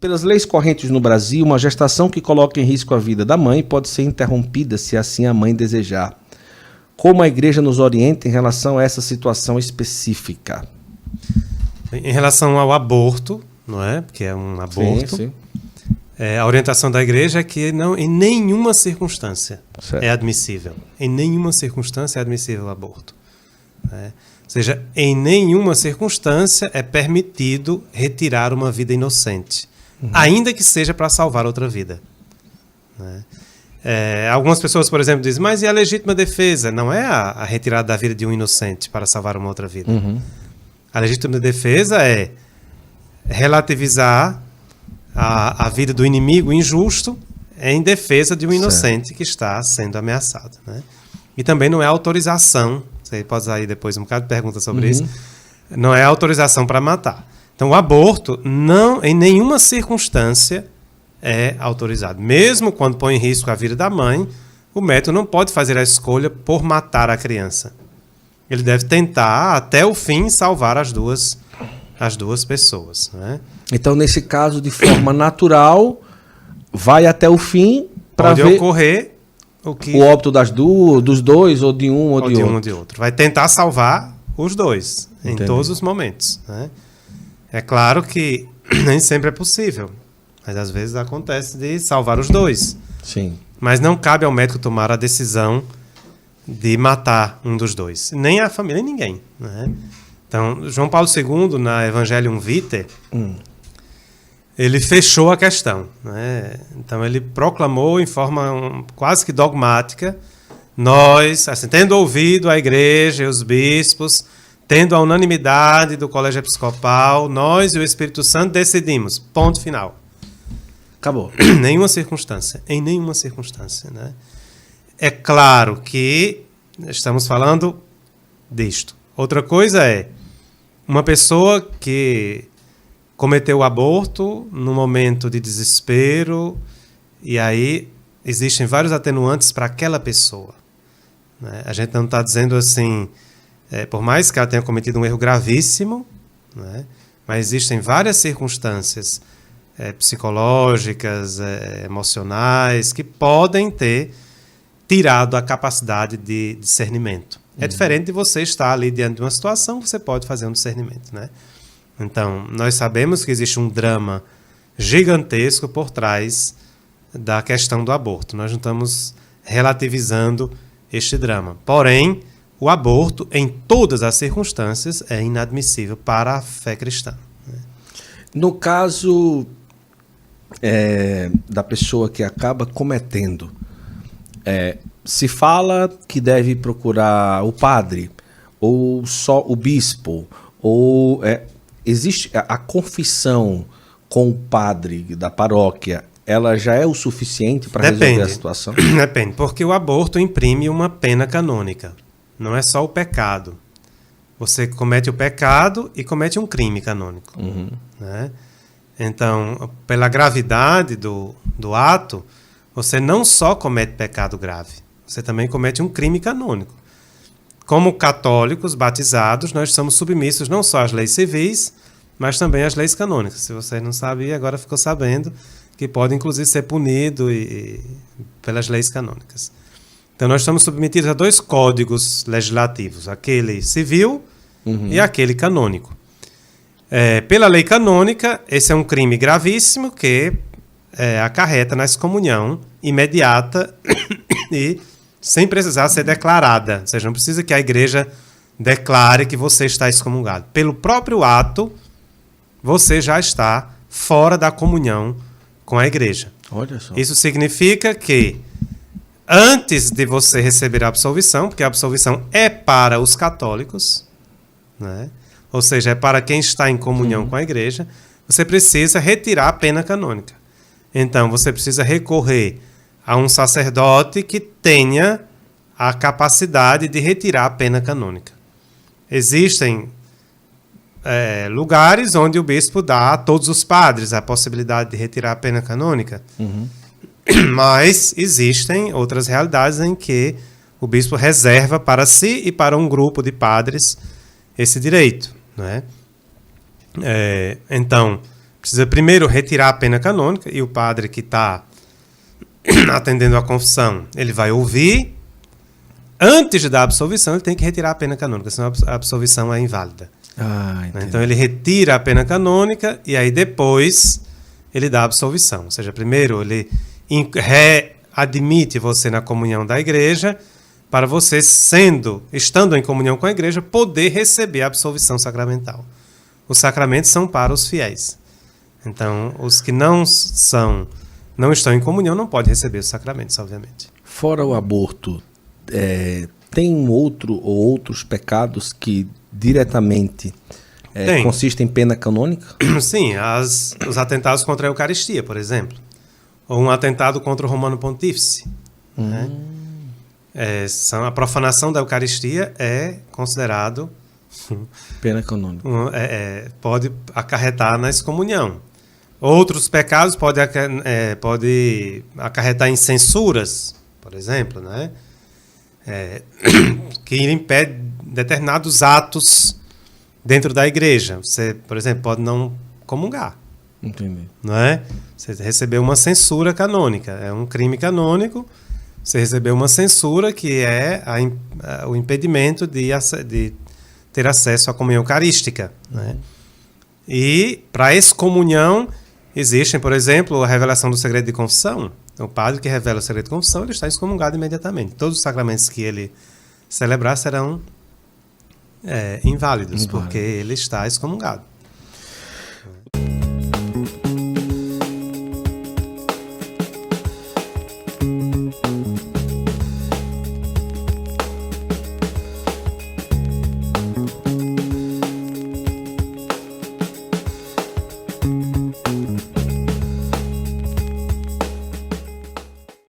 Pelas leis correntes no Brasil, uma gestação que coloca em risco a vida da mãe pode ser interrompida se assim a mãe desejar. Como a igreja nos orienta em relação a essa situação específica? Em relação ao aborto, não é? Que é um aborto. Sim. A orientação da igreja é que não, em nenhuma circunstância é admissível. Em nenhuma circunstância é admissível o aborto. Ou seja, em nenhuma circunstância é permitido retirar uma vida inocente, ainda que seja para salvar outra vida. Algumas pessoas, por exemplo, dizem, mas e a legítima defesa? Não é a retirada da vida de um inocente para salvar uma outra vida. A legítima defesa é relativizar a vida do inimigo injusto em defesa de um inocente que está sendo ameaçado. E também não é autorização, você pode usar aí depois um bocado de pergunta sobre isso, não é autorização para matar. Então o aborto não, em nenhuma circunstância é autorizado. Mesmo quando põe em risco a vida da mãe, o médico não pode fazer a escolha por matar a criança. Ele deve tentar até o fim salvar as duas pessoas. Então, nesse caso, de forma natural, vai até o fim para ver... Pode ocorrer o óbito dos dois, ou de um ou de outro. Um ou de outro. Vai tentar salvar os dois, em todos os momentos. É claro que nem sempre é possível, mas às vezes acontece de salvar os dois. Sim. Mas não cabe ao médico tomar a decisão de matar um dos dois. Nem a família, nem ninguém. Então, João Paulo II, na Evangelium Vitae, ele fechou a questão. Então, ele proclamou em forma quase que dogmática, nós, assim, tendo ouvido a igreja e os bispos, tendo a unanimidade do colégio episcopal, nós e o Espírito Santo decidimos. Ponto final. Acabou. Em nenhuma circunstância. É claro que estamos falando disto. Outra coisa é uma pessoa que cometeu o aborto no momento de desespero, e aí existem vários atenuantes para aquela pessoa. A gente não está dizendo assim, por mais que ela tenha cometido um erro gravíssimo, mas existem várias circunstâncias psicológicas, emocionais, que podem ter tirado a capacidade de discernimento. É diferente de você estar ali diante de uma situação, você pode fazer um discernimento. Então, nós sabemos que existe um drama gigantesco por trás da questão do aborto. Nós não estamos relativizando este drama. Porém, o aborto, em todas as circunstâncias, é inadmissível para a fé cristã. No caso da pessoa que acaba cometendo, se fala que deve procurar o padre, ou só o bispo, ou existe a confissão com o padre da paróquia, ela já é o suficiente para resolver a situação? Depende, porque o aborto imprime uma pena canônica. Não é só o pecado. Você comete o pecado e comete um crime canônico. Então, pela gravidade do ato, você não só comete pecado grave, você também comete um crime canônico. Como católicos batizados, nós somos submissos não só às leis civis, mas também às leis canônicas. Se você não sabia, agora ficou sabendo que pode, inclusive, ser punido pelas leis canônicas. Então, nós estamos submetidos a 2 códigos legislativos, aquele civil e aquele canônico. Pela lei canônica, esse é um crime gravíssimo que acarreta na excomunhão imediata e sem precisar ser declarada. Ou seja, não precisa que a igreja declare que você está excomungado. Pelo próprio ato, você já está fora da comunhão com a igreja. Olha só. Isso significa que antes de você receber a absolvição, porque a absolvição é para os católicos, ou seja, é para quem está em comunhão com a igreja, você precisa retirar a pena canônica. Então, você precisa recorrer a um sacerdote que tenha a capacidade de retirar a pena canônica. Existem lugares onde o bispo dá a todos os padres a possibilidade de retirar a pena canônica, mas existem outras realidades em que o bispo reserva para si e para um grupo de padres esse direito. Então, precisa primeiro retirar a pena canônica, e o padre que está atendendo a confissão, ele vai ouvir. Antes de dar a absolvição, ele tem que retirar a pena canônica, senão a absolvição é inválida. Então ele retira a pena canônica e aí depois ele dá a absolvição. Ou seja, primeiro ele readmite você na comunhão da igreja, para você, estando em comunhão com a igreja, poder receber a absolvição sacramental. Os sacramentos são para os fiéis. Então, os que não estão em comunhão não podem receber os sacramentos, obviamente. Fora o aborto, tem outros pecados que diretamente consistem em pena canônica? Sim, os atentados contra a Eucaristia, por exemplo. Ou um atentado contra o Romano Pontífice. Né? A profanação da Eucaristia é considerado pena canônica. Pode acarretar na excomunhão. Outros pecados podem acarretar em censuras, por exemplo, né? Que impede determinados atos dentro da igreja. Você, por exemplo, pode não comungar. Entendi. Não é? Você recebeu uma censura canônica. É um crime canônico. Você recebeu uma censura que é o impedimento de ter acesso à comunhão eucarística. Né? E para excomunhão existem, por exemplo, a revelação do segredo de confissão. O padre que revela o segredo de confissão, ele está excomungado imediatamente. Todos os sacramentos que ele celebrar serão inválidos, porque ele está excomungado.